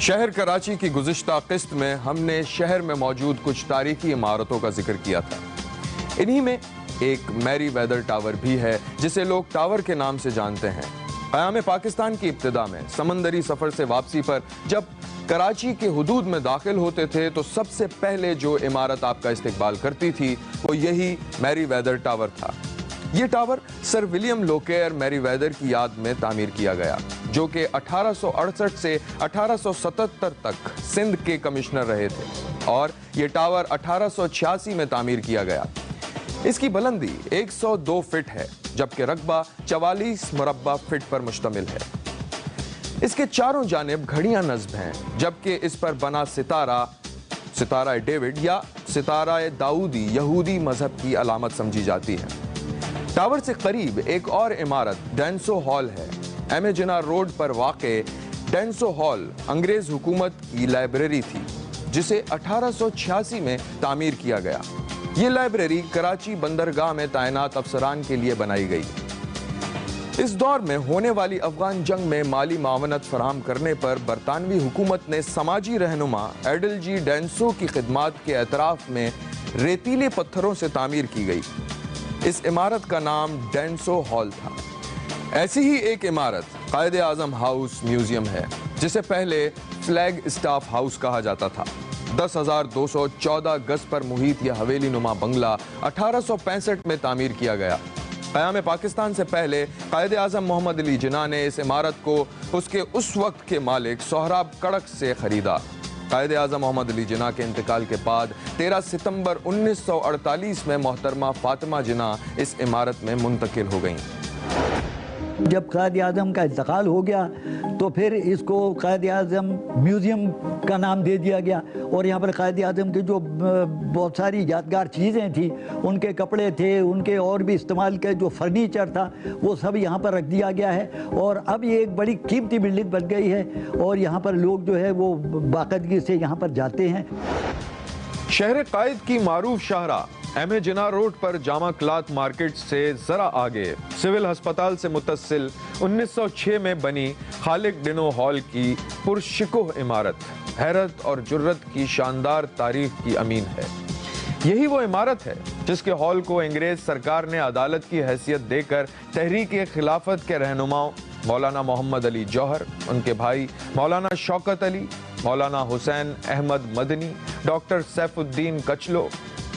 شہر کراچی کی گزشتہ قسط میں ہم نے شہر میں موجود کچھ تاریخی عمارتوں کا ذکر کیا تھا۔ انہی میں ایک میری ویدر ٹاور بھی ہے جسے لوگ ٹاور کے نام سے جانتے ہیں۔ قیام پاکستان کی ابتدا میں سمندری سفر سے واپسی پر جب کراچی کے حدود میں داخل ہوتے تھے تو سب سے پہلے جو عمارت آپ کا استقبال کرتی تھی وہ یہی میری ویدر ٹاور تھا۔ یہ ٹاور سر ولیم لوکیئر میری ویدر کی یاد میں تعمیر کیا گیا، جو کہ 1868 سے 1877 تک سندھ کے کمشنر رہے تھے، اور یہ ٹاور 1886 میں تعمیر کیا گیا۔ اس کی بلندی 102 فٹ ہے جبکہ رقبہ 44 مربع فٹ پر مشتمل ہے۔ اس کے چاروں جانب گھڑیاں نصب ہیں، جبکہ اس پر بنا ستارہ ڈیوڈ یا ستارہ داؤدی یہودی مذہب کی علامت سمجھی جاتی ہے۔ ٹاور سے قریب ایک اور عمارت ڈینسو ہال ہے۔ ایم اے جناح روڈ پر واقع ڈینسو ہال انگریز حکومت کی لائبریری تھی، جسے 1886 میں تعمیر کیا گیا۔ یہ لائبریری کراچی بندرگاہ میں تعینات افسران کے لیے بنائی گئی۔ اس دور میں ہونے والی افغان جنگ میں مالی معاونت فراہم کرنے پر برطانوی حکومت نے سماجی رہنما ایڈل جی ڈینسو کی خدمات کے اعتراف میں ریتیلے پتھروں سے تعمیر کی گئی۔ اس عمارت کا نام ڈینسو ہال تھا۔ ایسی ہی ایک عمارت قائد اعظم ہاؤس میوزیم ہے، جسے پہلے فلیگ اسٹاف ہاؤس کہا جاتا تھا۔ 10,214 گز پر محیط یہ حویلی نما بنگلہ 1865 میں تعمیر کیا گیا۔ قیام پاکستان سے پہلے قائد اعظم محمد علی جناح نے اس عمارت کو اس کے اس وقت کے مالک سہراب کڑک سے خریدا۔ قائد اعظم محمد علی جناح کے انتقال کے بعد 13 ستمبر 1948 میں محترمہ فاطمہ جناح اس عمارت میں منتقل ہو گئیں۔ جب قائد اعظم کا انتقال ہو گیا تو پھر اس کو قائد اعظم میوزیم کا نام دے دیا گیا، اور یہاں پر قائد اعظم کے جو بہت ساری یادگار چیزیں تھیں، ان کے کپڑے تھے، ان کے اور بھی استعمال کے جو فرنیچر تھا وہ سب یہاں پر رکھ دیا گیا ہے، اور اب یہ ایک بڑی قیمتی بلڈنگ بن گئی ہے، اور یہاں پر لوگ جو ہے وہ باقاعدگی سے یہاں پر جاتے ہیں۔ شہر قائد کی معروف شاہراہ ایم اے جناح روڈ پر جامع کلاتھ مارکیٹ سے ذرا آگے سول ہسپتال سے متصل 1906 میں بنی خالق ڈنو ہال کی پرشکوہ عمارت حیرت اور جرت کی شاندار تاریخ کی امین ہے۔ یہی وہ عمارت ہے جس کے ہال کو انگریز سرکار نے عدالت کی حیثیت دے کر تحریک خلافت کے رہنماؤں مولانا محمد علی جوہر، ان کے بھائی مولانا شوکت علی، مولانا حسین احمد مدنی، ڈاکٹر سیف الدین کچلو،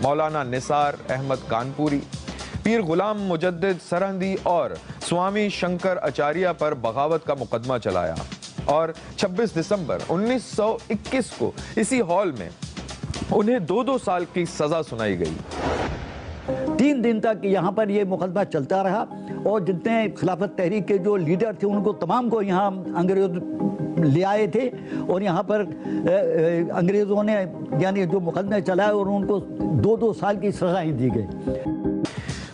مولانا نثار احمد کانپوری، پیر غلام مجدد سرہندی اور سوامی شنکر اچاریہ پر بغاوت کا مقدمہ چلایا، اور 26 دسمبر 1921 کو اسی ہال میں انہیں 2 سال کی سزا سنائی گئی۔ 3 دن تک یہاں پر یہ مقدمہ چلتا رہا، اور جتنے خلافت تحریک کے جو لیڈر تھے ان کو تمام کو یہاں انگریز لے آئے تھے، اور یہاں پر انگریزوں نے یعنی جو مقدمے چلائے اور ان کو 2 سال کی سزائیں دی گئی۔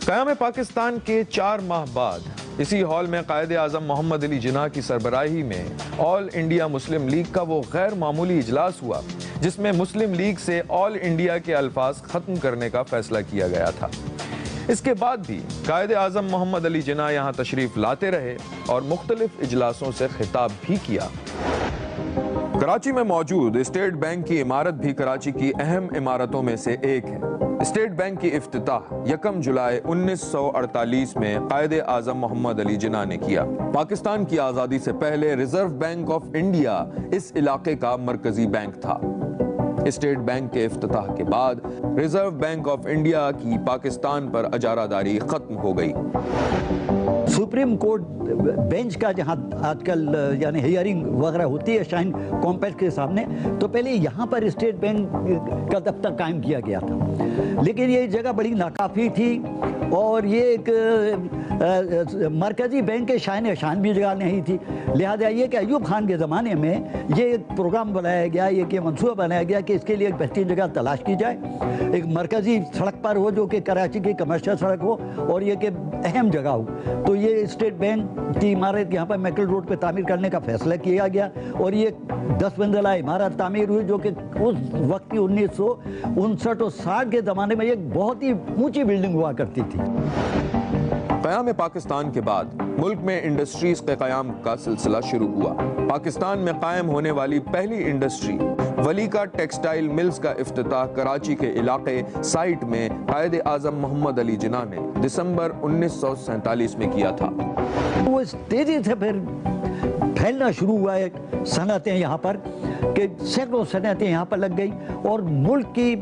قیام پاکستان کے 4 ماہ بعد اسی ہال میں قائد اعظم محمد علی جناح کی سربراہی میں آل انڈیا مسلم لیگ کا وہ غیر معمولی اجلاس ہوا جس میں مسلم لیگ سے آل انڈیا کے الفاظ ختم کرنے کا فیصلہ کیا گیا تھا۔ اس کے بعد بھی قائد اعظم محمد علی جناح یہاں تشریف لاتے رہے اور مختلف اجلاسوں سے خطاب بھی کیا۔ کراچی میں موجود اسٹیٹ بینک کی عمارت بھی کراچی کی اہم عمارتوں میں سے ایک ہے۔ اسٹیٹ بینک کی افتتاح 1 جولائی 1948 میں قائد اعظم محمد علی جناح نے کیا۔ پاکستان کی آزادی سے پہلے ریزرو بینک آف انڈیا اس علاقے کا مرکزی بینک تھا۔ اسٹیٹ بینک کے افتتاح کے بعد ریزرو بینک آف انڈیا کی پاکستان پر اجارہ داری ختم ہو گئی۔ سپریم کورٹ بینچ کا جہاں آج کل یعنی ہیئرنگ وغیرہ ہوتی ہے شاہین کمپلیکس کے سامنے، تو پہلے یہاں پر اسٹیٹ بینک کا دفتر قائم کیا گیا تھا، لیکن یہ جگہ بڑی ناکافی تھی، اور یہ ایک مرکزی بینک کے شان بھی جگہ نہیں تھی، لہذا یہ کہ ایوب خان کے زمانے میں یہ ایک پروگرام بنایا گیا، یہ منصوبہ بنایا گیا کہ اس کے لیے ایک بہترین جگہ تلاش کی جائے، ایک مرکزی سڑک پر ہو جو کہ کراچی کی کمرشل سڑک ہو، اور یہ کہ اہم جگہ ہو۔ تو یہ اسٹیٹ بینک کی عمارت یہاں پر میکل روڈ پہ تعمیر کرنے کا فیصلہ کیا گیا، اور یہ 10 منزلہ عمارت تعمیر ہوئی جو کہ اس وقت کی 1959 اور 60 کے زمانے میں ایک بہت ہی اونچی بلڈنگ ہوا کرتی تھی۔ قیام پاکستان کے بعد ملک میں انڈسٹریز کے قیام کا سلسلہ شروع ہوا۔ پاکستان میں قائم ہونے والی پہلی انڈسٹری ولیکا ٹیکسٹائل ملز کا افتتاح کراچی کے علاقے سائٹ میں قائد اعظم محمد علی جناح نے دسمبر 1947 میں کیا تھا۔ وہ اس تیزی سے پھر پھیلنا شروع ہوا ہے صنعتیں یہاں پر، کہ سینکڑوں صنعتیں یہاں پر لگ گئی، اور ملک کی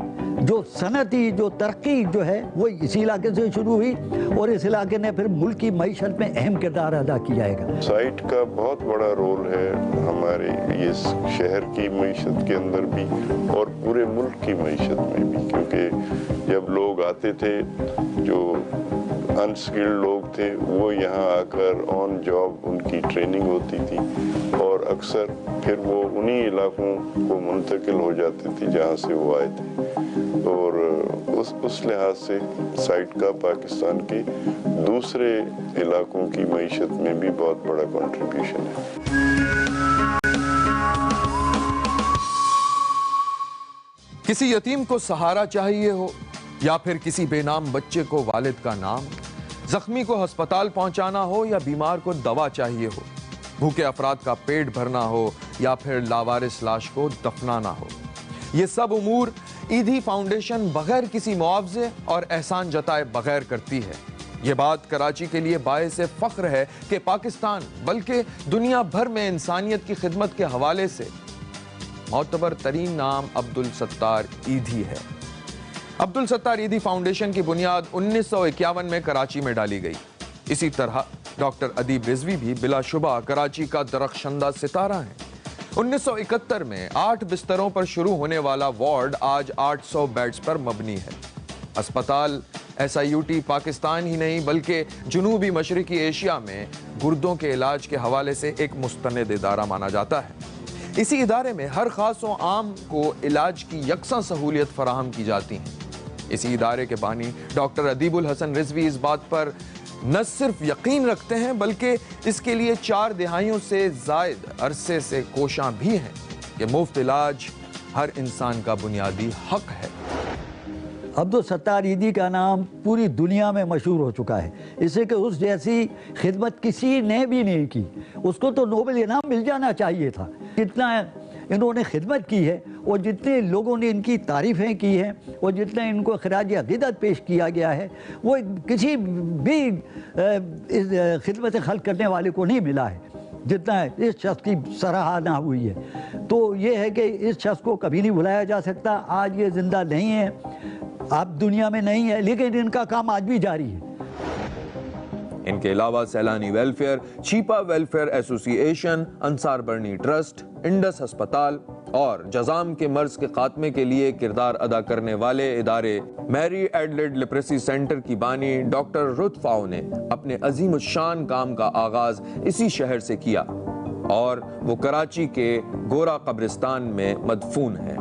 جو صنعتی جو ترقی جو ہے وہ اسی علاقے سے شروع ہوئی، اور اس علاقے نے پھر ملک کی معیشت میں اہم کردار ادا کیا ہے۔ سائٹ کا بہت بڑا رول ہے ہمارے اس شہر کی معیشت کے اندر بھی اور پورے ملک کی معیشت میں بھی، کیونکہ جب لوگ آتے تھے جو انسکلڈ لوگ تھے وہ یہاں آ کر آن جاب ان کی ٹریننگ ہوتی تھی، اور اکثر پھر وہ انہی علاقوں کو منتقل ہو جاتے تھے جہاں سے وہ آئے تھے، اور اس لحاظ سے سائٹ کا پاکستان کے دوسرے علاقوں کی معیشت میں بھی بہت بڑا کنٹریبیوشن ہے۔ کسی یتیم کو سہارا چاہیے ہو یا پھر کسی بے نام بچے کو والد کا نام، زخمی کو ہسپتال پہنچانا ہو یا بیمار کو دوا چاہیے ہو، بھوکے افراد کا پیٹ بھرنا ہو یا پھر لاوارث لاش کو دفنانا ہو، یہ سب امور ایدھی فاؤنڈیشن بغیر کسی معاوضے اور احسان جتائے بغیر کرتی ہے۔ یہ بات کراچی کے لیے باعث فخر ہے کہ پاکستان بلکہ دنیا بھر میں انسانیت کی خدمت کے حوالے سے معتبر ترین نام عبدالستار ایدھی ہے۔ عبدالستار ایدھی فاؤنڈیشن کی بنیاد 1951 میں کراچی میں ڈالی گئی۔ اسی طرح ڈاکٹر ادیب رضوی بھی بلا شبہ کراچی کا درخشندہ ستارہ ہیں۔ 1971 میں 8 بستروں پر شروع ہونے والا وارڈ آج 800 بیڈز پر مبنی ہے۔ اسپتال SIUT پاکستان ہی نہیں بلکہ جنوبی مشرقی ایشیا میں گردوں کے علاج کے حوالے سے ایک مستند ادارہ مانا جاتا ہے۔ اسی ادارے میں ہر خاص و عام کو علاج کی یکساں سہولیت فراہم کی جاتی ہیں۔ اسی ادارے کے بانی ڈاکٹر ادیب الحسن رضوی اس بات پر نہ صرف یقین رکھتے ہیں بلکہ اس کے لیے 4 دہائیوں سے زائد عرصے سے کوشاں بھی ہیں کہ مفت علاج ہر انسان کا بنیادی حق ہے۔ عبدالستار ایدھی کا نام پوری دنیا میں مشہور ہو چکا ہے، اسے کہ اس جیسی خدمت کسی نے بھی نہیں کی۔ اس کو تو نوبل انعام مل جانا چاہیے تھا۔ جتنا انہوں نے خدمت کی ہے اور جتنے لوگوں نے ان کی تعریفیں کی ہیں اور جتنا ان کو خراج عقیدت پیش کیا گیا ہے وہ کسی بھی خدمت خلق کرنے والے کو نہیں ملا ہے جتنا اس شخص کی سراہنا ہوئی ہے۔ تو یہ ہے کہ اس شخص کو کبھی نہیں بھلایا جا سکتا۔ آج یہ زندہ نہیں ہے، اب دنیا میں نہیں ہے، لیکن ان کا کام آج بھی جاری ہے۔ ان کے علاوہ سیلانی ویلفیئر، چھیپا ویلفیئر ایسوسی ایشن، انصار برنی ٹرسٹ، انڈس ہسپتال اور جزام کے مرض کے خاتمے کے لیے کردار ادا کرنے والے ادارے میری ایڈلیڈ لیپریسی سینٹر کی بانی ڈاکٹر رت فاؤ نے اپنے عظیم الشان کام کا آغاز اسی شہر سے کیا اور وہ کراچی کے گورا قبرستان میں مدفون ہے۔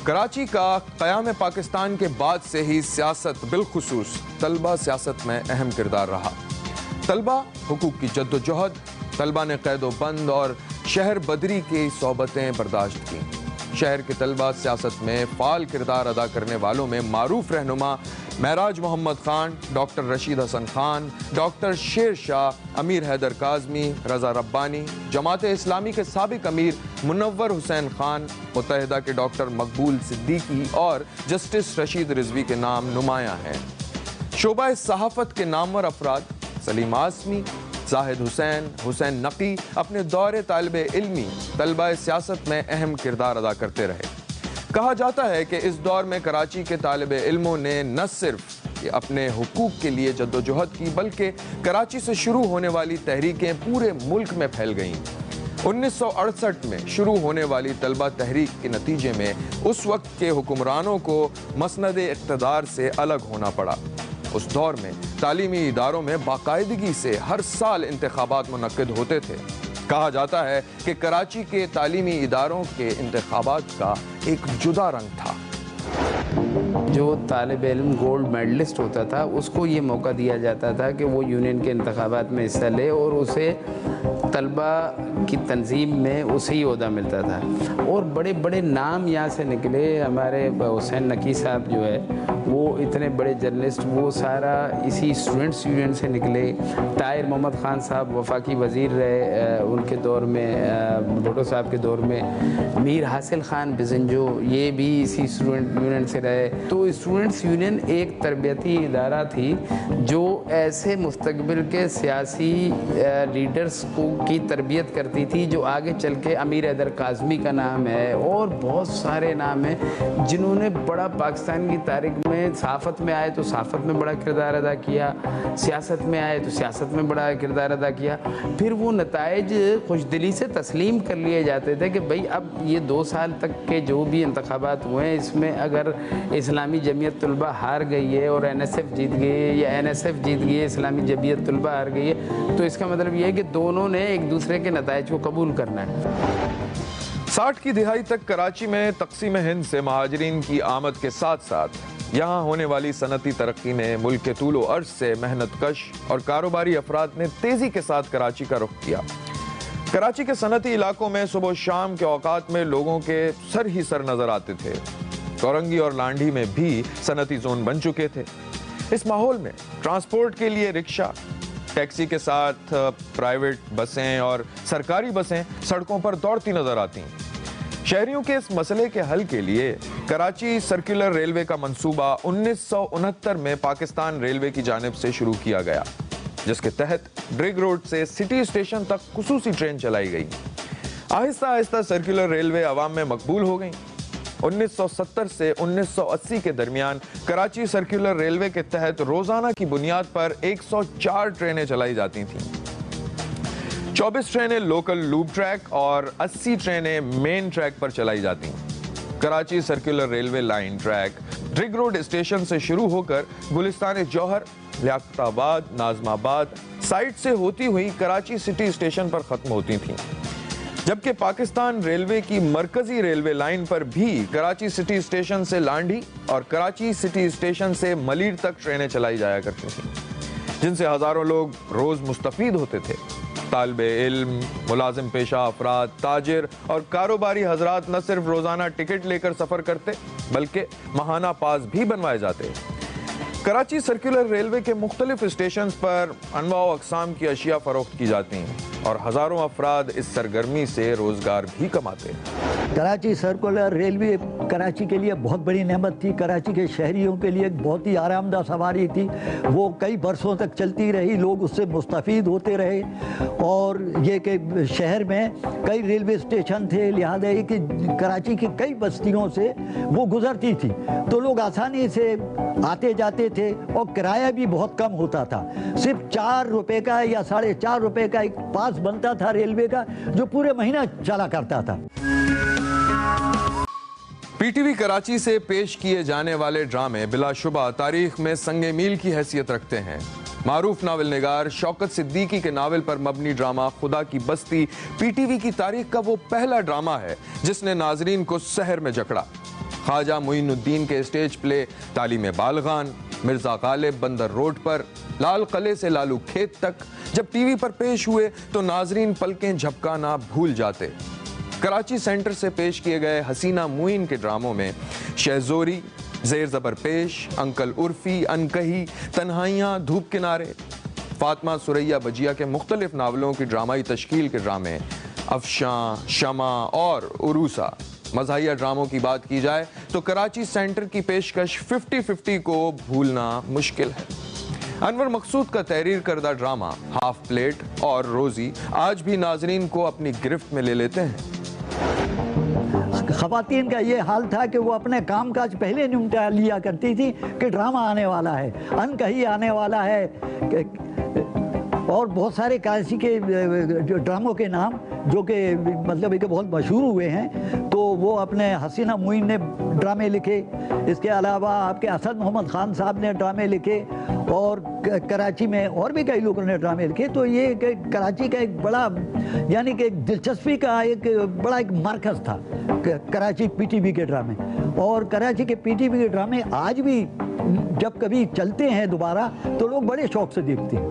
کراچی کا قیام پاکستان کے بعد سے ہی سیاست بالخصوص طلبہ سیاست میں اہم کردار رہا۔ طلبہ حقوق کی جد و جہد، طلبہ نے قید و بند اور شہر بدری کی صحبتیں برداشت کی۔ شہر کے طلبہ سیاست میں فعال کردار ادا کرنے والوں میں معروف رہنما معراج محمد خان، ڈاکٹر رشید حسن خان، ڈاکٹر شیر شاہ، امیر حیدر کاظمی، رضا ربانی، جماعت اسلامی کے سابق امیر منور حسین خان، متحدہ کے ڈاکٹر مقبول صدیقی اور جسٹس رشید رضوی کے نام نمایاں ہیں۔ شعبہ صحافت کے نامور افراد سلیم آسمی، زاہد حسین، حسین نقی اپنے دور طالب علمی طلبہ سیاست میں اہم کردار ادا کرتے رہے۔ کہا جاتا ہے کہ اس دور میں کراچی کے طالب علموں نے نہ صرف اپنے حقوق کے لیے جد و جہد کی بلکہ کراچی سے شروع ہونے والی تحریکیں پورے ملک میں پھیل گئیں۔ 1968 میں شروع ہونے والی طلبہ تحریک کے نتیجے میں اس وقت کے حکمرانوں کو مسند اقتدار سے الگ ہونا پڑا۔ اس دور میں تعلیمی اداروں میں باقاعدگی سے ہر سال انتخابات منعقد ہوتے تھے۔ کہا جاتا ہے کہ کراچی کے تعلیمی اداروں کے انتخابات کا ایک جدا رنگ تھا۔ جو طالب علم گولڈ میڈلسٹ ہوتا تھا اس کو یہ موقع دیا جاتا تھا کہ وہ یونین کے انتخابات میں حصہ لے اور اسے طلبہ کی تنظیم میں اسے ہی عہدہ ملتا تھا، اور بڑے بڑے نام یہاں سے نکلے. ہمارے حسین نقی صاحب جو ہے وہ اتنے بڑے جرنلسٹ، وہ سارا اسی اسٹوڈنٹس یونین سے نکلے. طاہر محمد خان صاحب وفاقی وزیر رہے ان کے دور میں، بھٹو صاحب کے دور میں. میر حاصل خان بزنجو یہ بھی اسی اسٹوڈنٹ یونین سے رہے. تو اسٹوڈنٹس یونین ایک تربیتی ادارہ تھی جو ایسے مستقبل کے سیاسی لیڈرز کی تربیت کرتی تھی جو آگے چل کے امیر حیدر کاظمی کا نام ہے اور بہت سارے نام ہیں جنہوں نے بڑا پاکستان کی تاریخ میں، صحافت میں آئے تو صحافت میں بڑا کردار ادا کیا، سیاست میں آئے تو سیاست میں بڑا کردار ادا کیا. پھر وہ نتائج خوش دلی سے تسلیم کر لیے جاتے تھے کہ بھئی اب یہ 2 سال تک کے جو بھی انتخابات ہوئے ہیں اس میں اگر اسلامی جمعیت طلبہ ہار گئی ہے اور NSF جیت گئی ہے یا NSF جیت گئی ہے، اسلامی جمعیت طلبہ ہار گئی ہے، تو اس کا مطلب یہ ہے کہ دونوں نے ایک دوسرے کے نتائج کو قبول کرنا ہے. 60 کی دہائی تک کراچی میں تقسیم ہند سے مہاجرین کی آمد کے ساتھ ساتھ یہاں ہونے والی صنعتی ترقی نے ملک کے طول و عرض سے محنت کش اور کاروباری افراد نے تیزی کے ساتھ کراچی کا رخ کیا. کراچی کے صنعتی علاقوں میں صبح و شام کے اوقات میں لوگوں کے سر ہی سر نظر آتے تھے. کورنگی اور لانڈھی میں بھی صنعتی زون بن چکے تھے. اس ماحول میں ٹرانسپورٹ کے لیے رکشہ، ٹیکسی کے ساتھ پرائیویٹ بسیں اور سرکاری بسیں سڑکوں پر دوڑتی نظر آتی ہیں. شہریوں کے اس مسئلے کے حل کے لیے کراچی سرکولر ریلوے کا منصوبہ 1969 میں پاکستان ریلوے کی جانب سے شروع کیا گیا، جس کے تحت ڈرگ روڈ سے سٹی اسٹیشن تک خصوصی ٹرین چلائی گئی. آہستہ آہستہ سرکولر ریلوے عوام میں مقبول ہو گئی. 1970 سے 1980 کے درمیان کراچی سرکولر ریلوے کے تحت روزانہ کی بنیاد پر 104 ٹرینیں چلائی جاتی تھیں. 24 ٹرینیں لوکل لوپ ٹریک اور 80 ٹرینیں مین ٹریک پر چلائی جاتی ہیں. Karachi circular railway line track drug road station سے شروع ہو کر گلستان جوہر، لیاقت آباد، ناظم آباد سائٹ سے ہوتی ہوئی کراچی سٹی اسٹیشن پر ختم ہوتی تھیں، جبکہ پاکستان ریلوے کی مرکزی ریلوے لائن پر بھی کراچی سٹی اسٹیشن سے لانڈھی اور کراچی سٹی اسٹیشن سے ملیر تک ٹرینیں چلائی جایا کرتی تھیں، جن سے ہزاروں لوگ روز مستفید ہوتے تھے. طالب علم، ملازم پیشہ افراد، تاجر اور کاروباری حضرات نہ صرف روزانہ ٹکٹ لے کر سفر کرتے بلکہ ماہانہ پاس بھی بنوائے جاتے. کراچی سرکولر ریلوے کے مختلف اسٹیشنز پر انواع و اقسام کی اشیاء فروخت کی جاتی ہیں اور ہزاروں افراد اس سرگرمی سے روزگار بھی کماتے ہیں. کراچی سرکولر ریلوے کراچی کے لیے بہت بڑی نعمت تھی. کراچی کے شہریوں کے لیے ایک بہت ہی آرام دہ سواری تھی. وہ کئی برسوں تک چلتی رہی، لوگ اس سے مستفید ہوتے رہے. اور یہ کہ شہر میں کئی ریلوے اسٹیشن تھے، لہٰذا یہ کہ کراچی کی کئی بستیوں سے وہ گزرتی تھی تو لوگ آسانی سے آتے جاتے تھے اور کرایہ بھی بہت کم ہوتا تھا. صرف 4 روپے کا یا 4.5 روپے کا ایک پاس بنتا تھا ریلوے کا جو پورے مہینہ چلا کرتا تھا. پی ٹی وی کراچی سے پیش کیے جانے والے ڈرامے بلا شبہ تاریخ میں سنگ میل کی حیثیت رکھتے ہیں. معروف ناول نگار شوکت صدیقی کے ناول پر مبنی ڈرامہ خدا کی بستی پی ٹی وی کی تاریخ کا وہ پہلا ڈرامہ ہے جس نے ناظرین کو سحر میں جکڑا. خواجہ معین الدین کے اسٹیج پلے تعلیم بالغان، مرزا غالب بندر روڈ پر، لال قلعے سے لالو کھیت تک جب ٹی وی پر پیش ہوئے تو ناظرین پلکیں جھپکانا بھول جاتے. کراچی سینٹر سے پیش کیے گئے حسینہ معین کے ڈراموں میں شہزوری، زیر زبر پیش، انکل عرفی، انکہی، تنہائیاں، دھوپ کنارے، فاطمہ سریا بجیا کے مختلف ناولوں کی ڈرامائی تشکیل کے ڈرامے افشاں، شمع اور عروسہ. مزاحیہ ڈراموں کی بات کی جائے تو کراچی سینٹر کی پیشکش 50-50 کو بھولنا مشکل ہے. انور مقصود کا تحریر کردہ ڈرامہ ہاف پلیٹ اور روزی آج بھی ناظرین کو اپنی گرفت میں لے لیتے ہیں. خواتین کا یہ حال تھا کہ وہ اپنے کام کاج پہلے نمٹا لیا کرتی تھی کہ ڈرامہ آنے والا ہے، انکہی آنے والا ہے، اور بہت سارے کراچی کے ڈراموں کے نام جو کہ مطلب کہ بہت مشہور ہوئے ہیں. تو وہ اپنے حسینہ معین نے ڈرامے لکھے، اس کے علاوہ آپ کے اسد محمد خان صاحب نے ڈرامے لکھے، اور کراچی میں اور بھی کئی لوگوں نے ڈرامے لکھے. تو یہ کہ کراچی کا ایک بڑا یعنی کہ ایک دلچسپی کا ایک بڑا ایک مرکز تھا کراچی پی ٹی وی کے ڈرامے. اور کراچی کے پی ٹی وی کے ڈرامے آج بھی جب کبھی چلتے ہیں دوبارہ تو لوگ بڑے شوق سے دیکھتے ہیں.